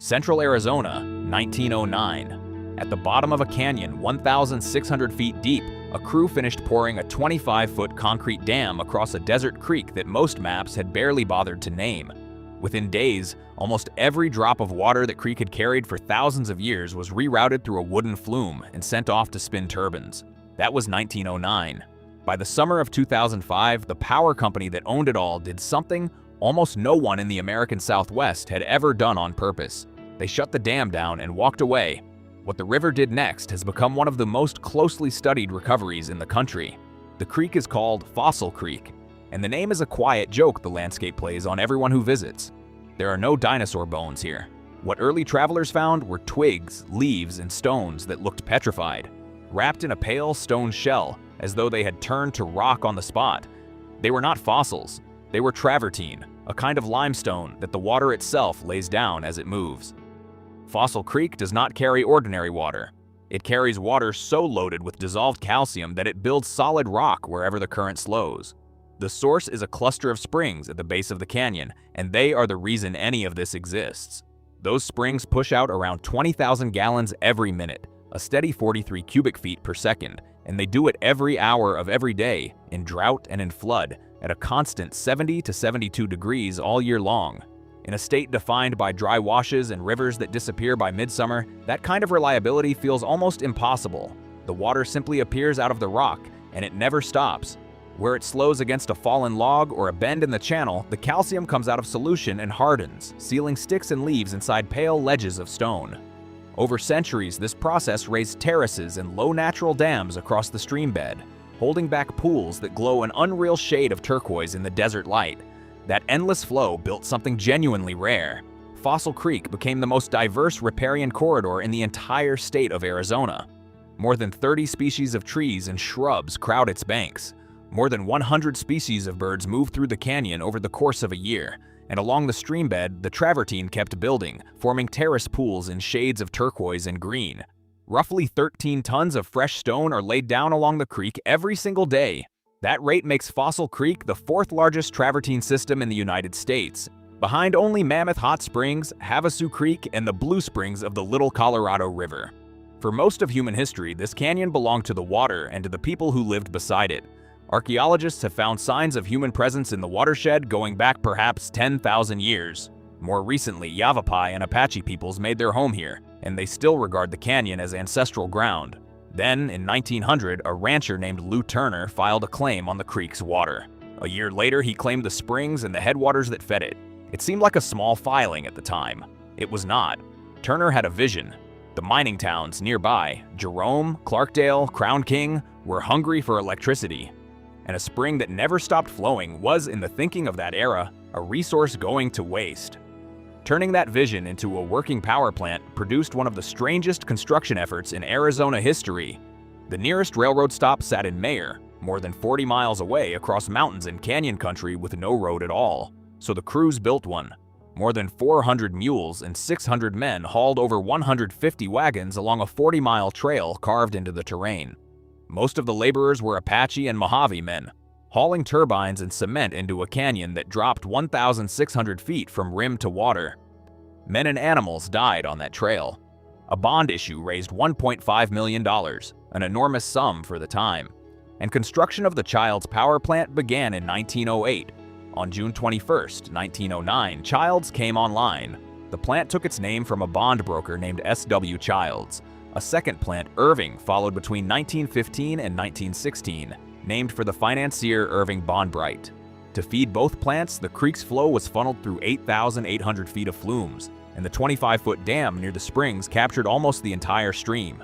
Central Arizona, 1909. At the bottom of a canyon 1,600 feet deep, a crew finished pouring a 25-foot concrete dam across a desert creek that most maps had barely bothered to name. Within days, almost every drop of water that creek had carried for thousands of years was rerouted through a wooden flume and sent off to spin turbines. That was 1909. By the summer of 2005, the power company that owned it all did something almost no one in the American Southwest had ever done on purpose. They shut the dam down and walked away. What the river did next has become one of the most closely studied recoveries in the country. The creek is called Fossil Creek, and the name is a quiet joke the landscape plays on everyone who visits. There are no dinosaur bones here. What early travelers found were twigs, leaves, and stones that looked petrified, wrapped in a pale stone shell, as though they had turned to rock on the spot. They were not fossils. They were travertine, a kind of limestone that the water itself lays down as it moves. Fossil Creek does not carry ordinary water. It carries water so loaded with dissolved calcium that it builds solid rock wherever the current slows. The source is a cluster of springs at the base of the canyon, and they are the reason any of this exists. Those springs push out around 20,000 gallons every minute, a steady 43 cubic feet per second, and they do it every hour of every day, in drought and in flood, at a constant 70 to 72 degrees all year long. In a state defined by dry washes and rivers that disappear by midsummer, that kind of reliability feels almost impossible. The water simply appears out of the rock, and it never stops. Where it slows against a fallen log or a bend in the channel, the calcium comes out of solution and hardens, sealing sticks and leaves inside pale ledges of stone. Over centuries, this process raised terraces and low natural dams across the stream bed, holding back pools that glow an unreal shade of turquoise in the desert light. That endless flow built something genuinely rare. Fossil Creek became the most diverse riparian corridor in the entire state of Arizona. More than 30 species of trees and shrubs crowd its banks. More than 100 species of birds move through the canyon over the course of a year, and along the stream bed, the travertine kept building, forming terrace pools in shades of turquoise and green. Roughly 13 tons of fresh stone are laid down along the creek every single day. That rate makes Fossil Creek the fourth largest travertine system in the United States, behind only Mammoth Hot Springs, Havasu Creek, and the Blue Springs of the Little Colorado River. For most of human history, this canyon belonged to the water and to the people who lived beside it. Archaeologists have found signs of human presence in the watershed going back perhaps 10,000 years. More recently, Yavapai and Apache peoples made their home here, and they still regard the canyon as ancestral ground. Then, in 1900, a rancher named Lou Turner filed a claim on the creek's water. A year later, he claimed the springs and the headwaters that fed it. It seemed like a small filing at the time. It was not. Turner had a vision. The mining towns nearby, Jerome, Clarkdale, Crown King, were hungry for electricity. And a spring that never stopped flowing was, in the thinking of that era, a resource going to waste. Turning that vision into a working power plant produced one of the strangest construction efforts in Arizona history. The nearest railroad stop sat in Mayer, more than 40 miles away across mountains and canyon country with no road at all. So the crews built one. More than 400 mules and 600 men hauled over 150 wagons along a 40-mile trail carved into the terrain. Most of the laborers were Apache and Mojave men, hauling turbines and cement into a canyon that dropped 1,600 feet from rim to water. Men and animals died on that trail. A bond issue raised $1.5 million, an enormous sum for the time. And construction of the Childs power plant began in 1908. On June 21, 1909, Childs came online. The plant took its name from a bond broker named S.W. Childs. A second plant, Irving, followed between 1915 and 1916, named for the financier Irving Bondbright. To feed both plants, the creek's flow was funneled through 8,800 feet of flumes, and the 25-foot dam near the springs captured almost the entire stream.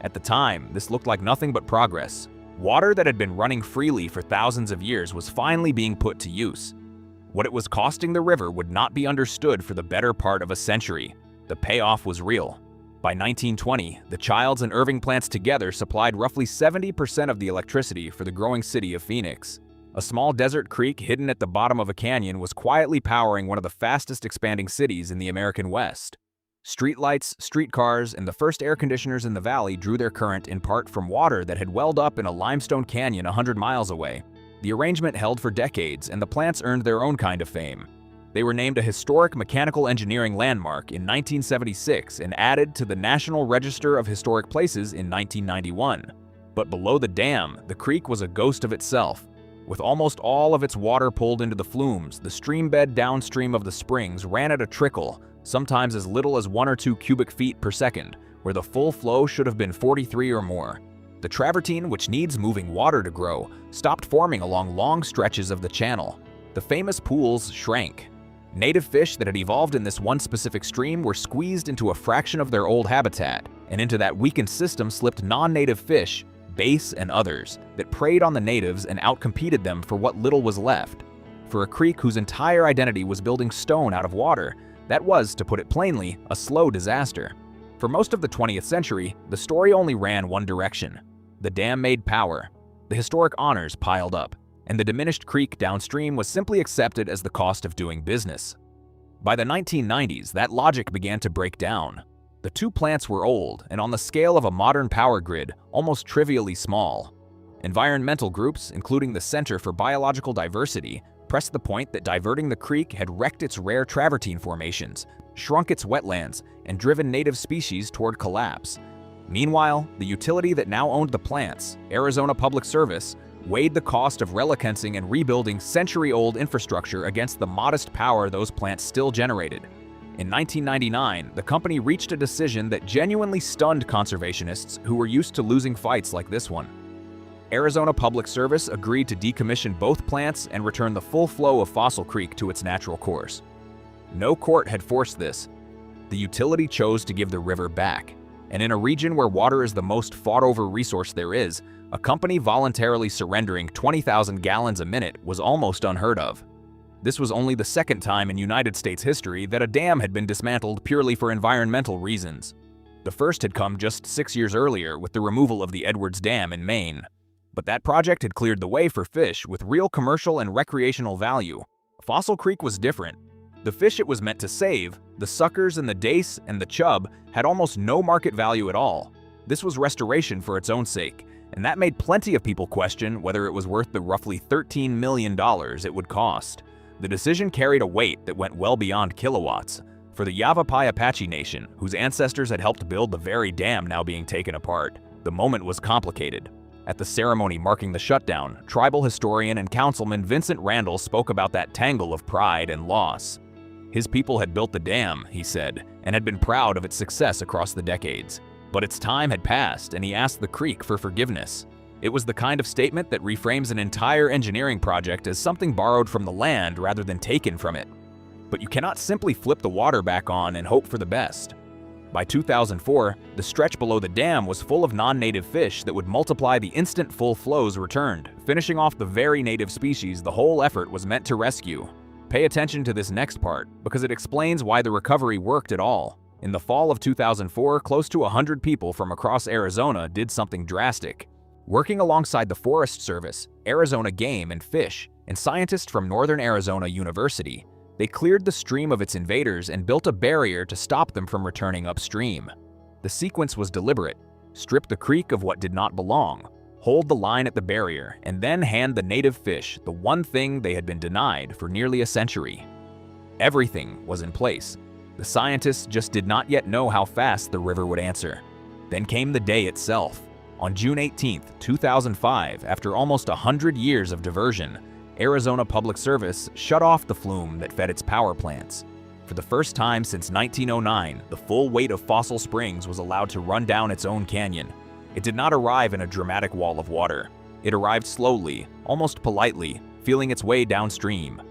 At the time, this looked like nothing but progress. Water that had been running freely for thousands of years was finally being put to use. What it was costing the river would not be understood for the better part of a century. The payoff was real. By 1920, the Childs and Irving plants together supplied roughly 70% of the electricity for the growing city of Phoenix. A small desert creek hidden at the bottom of a canyon was quietly powering one of the fastest expanding cities in the American West. Streetlights, streetcars, and the first air conditioners in the valley drew their current in part from water that had welled up in a limestone canyon 100 miles away. The arrangement held for decades, and the plants earned their own kind of fame. They were named a historic mechanical engineering landmark in 1976 and added to the National Register of Historic Places in 1991. But below the dam, the creek was a ghost of itself. With almost all of its water pulled into the flumes, the stream bed downstream of the springs ran at a trickle, sometimes as little as 1 or 2 cubic feet per second, where the full flow should have been 43 or more. The travertine, which needs moving water to grow, stopped forming along long stretches of the channel. The famous pools shrank. Native fish that had evolved in this one specific stream were squeezed into a fraction of their old habitat, and into that weakened system slipped non-native fish, bass and others, that preyed on the natives and outcompeted them for what little was left. For a creek whose entire identity was building stone out of water, that was, to put it plainly, a slow disaster. For most of the 20th century, the story only ran one direction. The dam made power. The historic honors piled up, and the diminished creek downstream was simply accepted as the cost of doing business. By the 1990s, that logic began to break down. The two plants were old, and on the scale of a modern power grid, almost trivially small. Environmental groups, including the Center for Biological Diversity, pressed the point that diverting the creek had wrecked its rare travertine formations, shrunk its wetlands, and driven native species toward collapse. Meanwhile, the utility that now owned the plants, Arizona Public Service, weighed the cost of relicancing and rebuilding century-old infrastructure against the modest power those plants still generated. In 1999, the company reached a decision that genuinely stunned conservationists who were used to losing fights like this one. Arizona Public Service agreed to decommission both plants and return the full flow of Fossil Creek to its natural course. No court had forced this. The utility chose to give the river back. And in a region where water is the most fought-over resource there is, a company voluntarily surrendering 20,000 gallons a minute was almost unheard of. This was only the second time in United States history that a dam had been dismantled purely for environmental reasons. The first had come just 6 years earlier with the removal of the Edwards Dam in Maine. But that project had cleared the way for fish with real commercial and recreational value. Fossil Creek was different. The fish it was meant to save, the suckers and the dace and the chub, had almost no market value at all. This was restoration for its own sake, and that made plenty of people question whether it was worth the roughly $13 million it would cost. The decision carried a weight that went well beyond kilowatts. For the Yavapai Apache Nation, whose ancestors had helped build the very dam now being taken apart, the moment was complicated. At the ceremony marking the shutdown, tribal historian and councilman Vincent Randall spoke about that tangle of pride and loss. His people had built the dam, he said, and had been proud of its success across the decades. But its time had passed, and he asked the creek for forgiveness. It was the kind of statement that reframes an entire engineering project as something borrowed from the land rather than taken from it. But you cannot simply flip the water back on and hope for the best. By 2004, the stretch below the dam was full of non-native fish that would multiply the instant full flows returned, finishing off the very native species the whole effort was meant to rescue. Pay attention to this next part, because it explains why the recovery worked at all. In the fall of 2004, close to 100 people from across Arizona did something drastic. Working alongside the Forest Service, Arizona Game and Fish, and scientists from Northern Arizona University, they cleared the stream of its invaders and built a barrier to stop them from returning upstream. The sequence was deliberate. Strip the creek of what did not belong, hold the line at the barrier, and then hand the native fish the one thing they had been denied for nearly a century. Everything was in place. The scientists just did not yet know how fast the river would answer. Then came the day itself. On June 18, 2005, after almost 100 years of diversion, Arizona Public Service shut off the flume that fed its power plants. For the first time since 1909, the full weight of Fossil Springs was allowed to run down its own canyon. It did not arrive in a dramatic wall of water. It arrived slowly, almost politely, feeling its way downstream.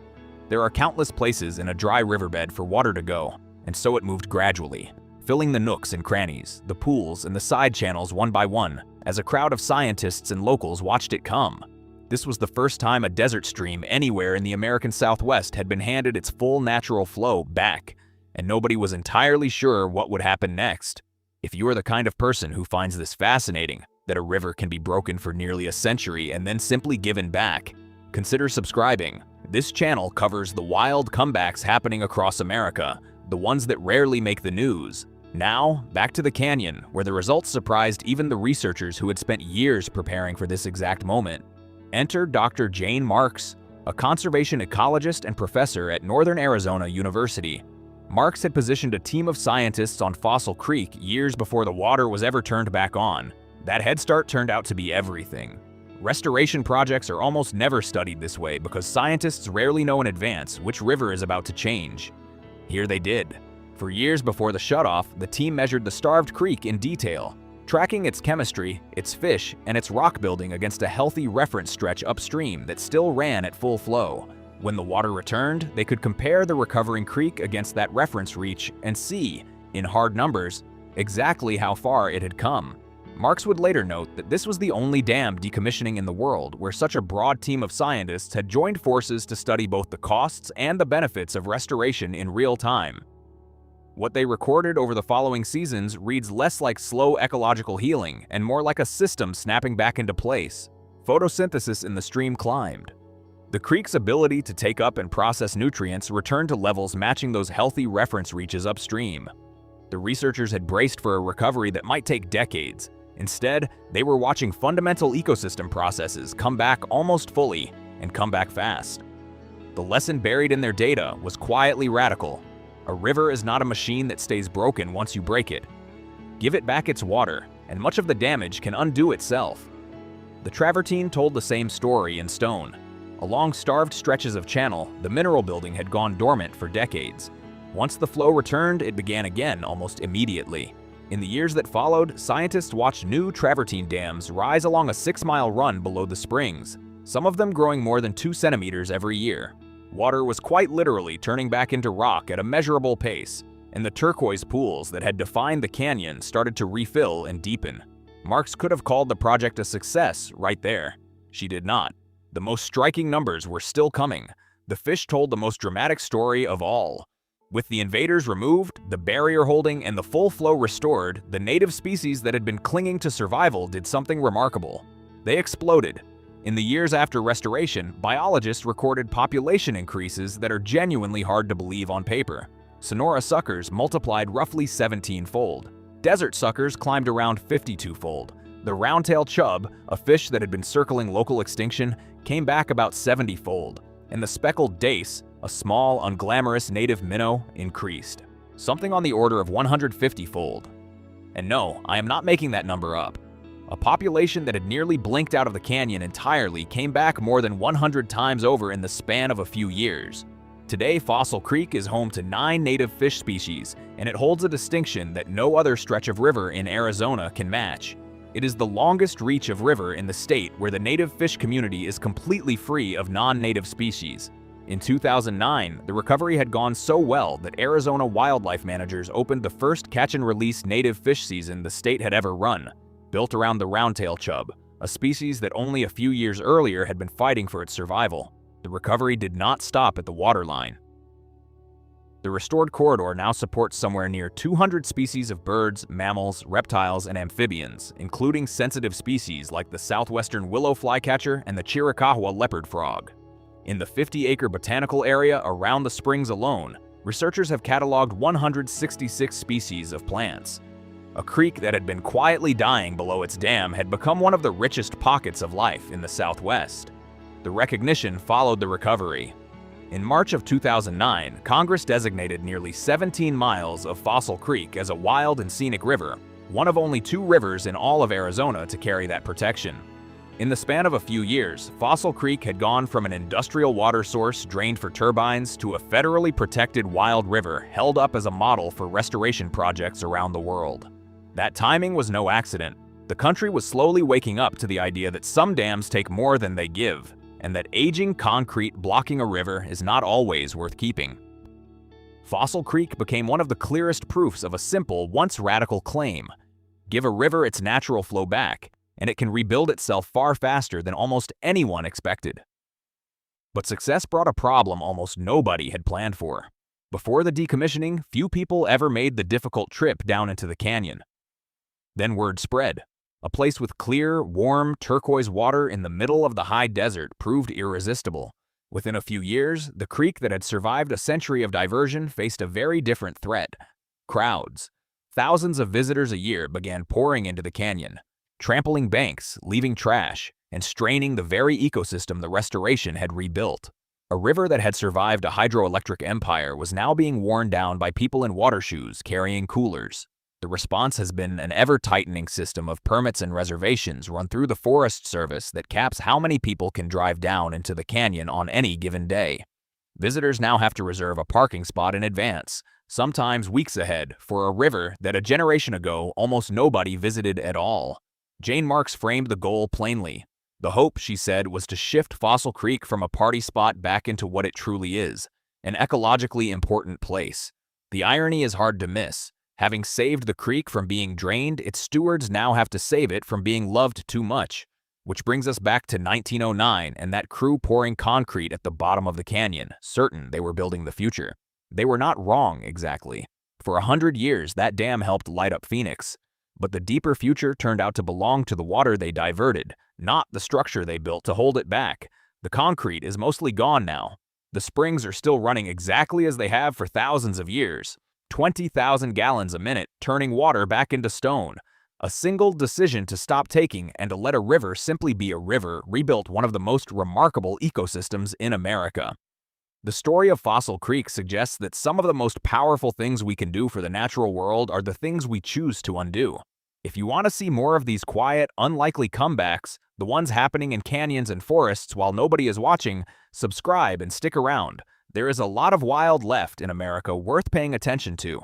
There are countless places in a dry riverbed for water to go, and so it moved gradually, filling the nooks and crannies, the pools, and the side channels one by one, as a crowd of scientists and locals watched it come. This was the first time a desert stream anywhere in the American Southwest had been handed its full natural flow back, and nobody was entirely sure what would happen next. If you are the kind of person who finds this fascinating, that a river can be broken for nearly a century and then simply given back, consider subscribing. This channel covers the wild comebacks happening across America, the ones that rarely make the news. Now, back to the canyon, where the results surprised even the researchers who had spent years preparing for this exact moment. Enter Dr. Jane Marks, a conservation ecologist and professor at Northern Arizona University. Marks had positioned a team of scientists on Fossil Creek years before the water was ever turned back on. That head start turned out to be everything. Restoration projects are almost never studied this way because scientists rarely know in advance which river is about to change. Here they did. For years before the shutoff, the team measured the starved creek in detail, tracking its chemistry, its fish, and its rock building against a healthy reference stretch upstream that still ran at full flow. When the water returned, they could compare the recovering creek against that reference reach and see, in hard numbers, exactly how far it had come. Marks would later note that this was the only dam decommissioning in the world where such a broad team of scientists had joined forces to study both the costs and the benefits of restoration in real time. What they recorded over the following seasons reads less like slow ecological healing and more like a system snapping back into place. Photosynthesis in the stream climbed. The creek's ability to take up and process nutrients returned to levels matching those healthy reference reaches upstream. The researchers had braced for a recovery that might take decades. Instead, they were watching fundamental ecosystem processes come back almost fully and come back fast. The lesson buried in their data was quietly radical. A river is not a machine that stays broken once you break it. Give it back its water, and much of the damage can undo itself. The travertine told the same story in stone. Along starved stretches of channel, the mineral building had gone dormant for decades. Once the flow returned, it began again almost immediately. In the years that followed, scientists watched new travertine dams rise along a 6-mile run below the springs, some of them growing more than 2 centimeters every year. Water was quite literally turning back into rock at a measurable pace, and the turquoise pools that had defined the canyon started to refill and deepen. Marks could have called the project a success right there. She did not. The most striking numbers were still coming. The fish told the most dramatic story of all. With the invaders removed, the barrier holding, and the full flow restored, the native species that had been clinging to survival did something remarkable. They exploded. In the years after restoration, biologists recorded population increases that are genuinely hard to believe on paper. Sonora suckers multiplied roughly 17-fold. Desert suckers climbed around 52-fold. The round-tailed chub, a fish that had been circling local extinction, came back about 70-fold. And the speckled dace, a small, unglamorous native minnow, increased. Something on the order of 150-fold. And no, I am not making that number up. A population that had nearly blinked out of the canyon entirely came back more than 100 times over in the span of a few years. Today, Fossil Creek is home to 9 native fish species, and it holds a distinction that no other stretch of river in Arizona can match. It is the longest reach of river in the state where the native fish community is completely free of non-native species. In 2009, the recovery had gone so well that Arizona wildlife managers opened the first catch-and-release native fish season the state had ever run, built around the roundtail chub, a species that only a few years earlier had been fighting for its survival. The recovery did not stop at the waterline. The restored corridor now supports somewhere near 200 species of birds, mammals, reptiles, and amphibians, including sensitive species like the southwestern willow flycatcher and the Chiricahua leopard frog. In the 50-acre botanical area around the springs alone, researchers have cataloged 166 species of plants. A creek that had been quietly dying below its dam had become one of the richest pockets of life in the Southwest. The recognition followed the recovery. In March of 2009, Congress designated nearly 17 miles of Fossil Creek as a wild and scenic river, one of only 2 rivers in all of Arizona to carry that protection. In the span of a few years, Fossil Creek had gone from an industrial water source drained for turbines to a federally protected wild river held up as a model for restoration projects around the world. That timing was no accident. The country was slowly waking up to the idea that some dams take more than they give, and that aging concrete blocking a river is not always worth keeping. Fossil Creek became one of the clearest proofs of a simple, once radical claim. Give a river its natural flow back, and it can rebuild itself far faster than almost anyone expected. But success brought a problem almost nobody had planned for. Before the decommissioning, few people ever made the difficult trip down into the canyon. Then word spread. A place with clear, warm, turquoise water in the middle of the high desert proved irresistible. Within a few years, the creek that had survived a century of diversion faced a very different threat. Crowds. Thousands of visitors a year began pouring into the canyon, trampling banks, leaving trash, and straining the very ecosystem the restoration had rebuilt. A river that had survived a hydroelectric empire was now being worn down by people in water shoes carrying coolers. The response has been an ever-tightening system of permits and reservations run through the Forest Service that caps how many people can drive down into the canyon on any given day. Visitors now have to reserve a parking spot in advance, sometimes weeks ahead, for a river that a generation ago almost nobody visited at all. Jane Marks framed the goal plainly. The hope, she said, was to shift Fossil Creek from a party spot back into what it truly is, an ecologically important place. The irony is hard to miss. Having saved the creek from being drained, its stewards now have to save it from being loved too much. Which brings us back to 1909 and that crew pouring concrete at the bottom of the canyon, certain they were building the future. They were not wrong, exactly. For 100 years, that dam helped light up Phoenix. But the deeper future turned out to belong to the water they diverted, not the structure they built to hold it back. The concrete is mostly gone now. The springs are still running exactly as they have for thousands of years. 20,000 gallons a minute, turning water back into stone. A single decision to stop taking and to let a river simply be a river rebuilt one of the most remarkable ecosystems in America. The story of Fossil Creek suggests that some of the most powerful things we can do for the natural world are the things we choose to undo. If you want to see more of these quiet, unlikely comebacks, the ones happening in canyons and forests while nobody is watching, subscribe and stick around. There is a lot of wild left in America worth paying attention to.